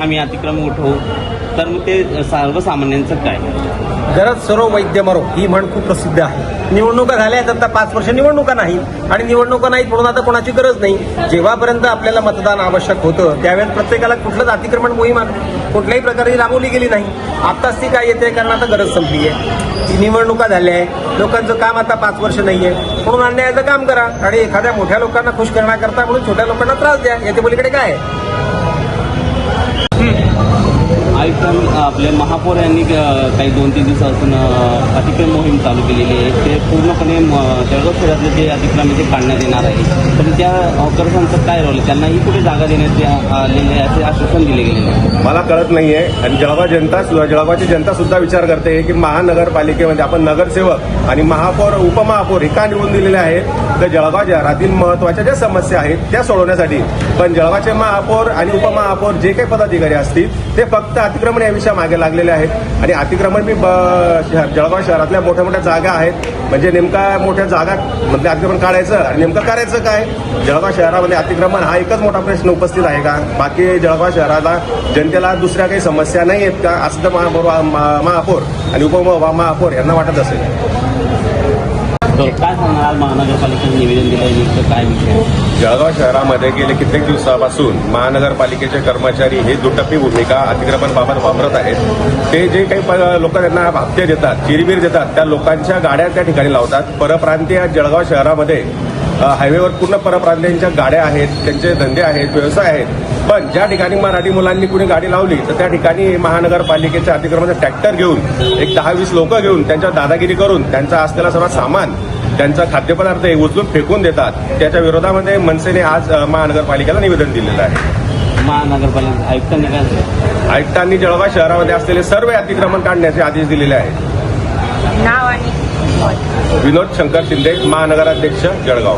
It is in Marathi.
आम्ही अतिक्रमण उठवू, तर मग ते सर्वसामान्यांचं काय? गरज सर्व वैद्य मरो ही म्हण खूप प्रसिद्ध आहे. निवडणुका झाल्या तर 5 वर्ष निवडणुका नाहीत आणि निवडणुका नाहीत म्हणून आता कोणाची गरज नाही. जेव्हापर्यंत आपल्याला मतदान आवश्यक होतं त्यावेळेस प्रत्येकाला कुठलंच अतिक्रमण मोहीम कुठल्याही प्रकारे राबवली गेली नाही. आत्ताच ती काय येते, कारण आता गरज संपली आहे. निवडणुका झाल्या आहे, लोकांचं काम आता 5 वर्ष नाही आहे म्हणून अन्यायाचं काम करा आणि एखाद्या मोठ्या लोकांना खुश करण्याकरता म्हणून छोट्या लोकांना त्रास द्या. याच्या पलीकडे काय आहे? आयुक्त आपले महापौर यांनी काही 2-3 दिवसापासून अतिक्रमण मोहीम चालू केलेली आहे. ते पूर्णपणे जळगाव शहरातले जे अतिक्रमण ते काढण्यात येणार आहे. तर त्या हॉकर्सांचं काय रोल आहे? त्यांनाही कुठे जागा देण्यात आलेले आहे असे आश्वासन दिले गेलेले आहे. मला कळत नाहीये आणि जळगावची जनता सुद्धा विचार करते की महानगरपालिकेमध्ये आपण नगरसेवक आणि महापौर उपमहापौर हे का निवडून दिलेले आहेत? तर जळगाव शहरातील महत्त्वाच्या ज्या समस्या आहेत त्या सोडवण्यासाठी. पण जळगावचे महापौर आणि उपमहापौर जे काही पदाधिकारी असतील ते फक्त अतिक्रमण या विषया मागे लागलेले आहेत. आणि अतिक्रमण बी जळगाव शहरातल्या मोठ्या मोठ्या जागा आहेत, म्हणजे नेमका मोठ्या जागा म्हणजे अतिक्रमण काढायचं आणि नेमकं करायचं काय? जळगाव शहरामध्ये अतिक्रमण हा एकच मोठा प्रश्न उपस्थित आहे का? बाकी जळगाव शहराला जनतेला दुसऱ्या काही समस्या नाही आहेत का, असं तर महापौर आणि उपमहापौर यांना वाटत असेल. काय सांगणार महानगरपालिकेने निवेदन दिलं, काय विषय? जळगाव शहरामध्ये गेले कित्येक दिवसापासून महानगरपालिकेचे कर्मचारी हे दुटप्पी भूमिका अतिक्रमणबाबत वापरत आहेत. ते जे काही लोक त्यांना हप्ते देतात, चिरबीर देतात, त्या लोकांच्या गाड्या त्या ठिकाणी लावतात. परप्रांतीय जळगाव शहरामध्ये हायवेवर पूर्ण परप्रांतीयांच्या गाड्या आहेत, त्यांचे धंदे आहेत, व्यवसाय आहेत. पण ज्या ठिकाणी मराठी मुलांनी कुणी गाडी लावली तर त्या ठिकाणी महानगरपालिकेच्या अतिक्रमणाचे ट्रॅक्टर घेऊन एक 10-20 लोक घेऊन त्यांच्या दादागिरी करून त्यांचा असलेला सर्व सामान, त्यांचा खाद्यपदार्थ हे उचलून फेकून देतात. त्याच्या विरोधामध्ये मनसेने आज महानगरपालिकेला निवेदन दिलेलं आहे. महानगरपालिका आयुक्तांनी काय? आयुक्तांनी जळगाव शहरामध्ये असलेले सर्व अतिक्रमण काढण्याचे आदेश दिलेले आहेत. नाव आणि विनोद शंकर शिंदे, महानगराध्यक्ष जळगाव.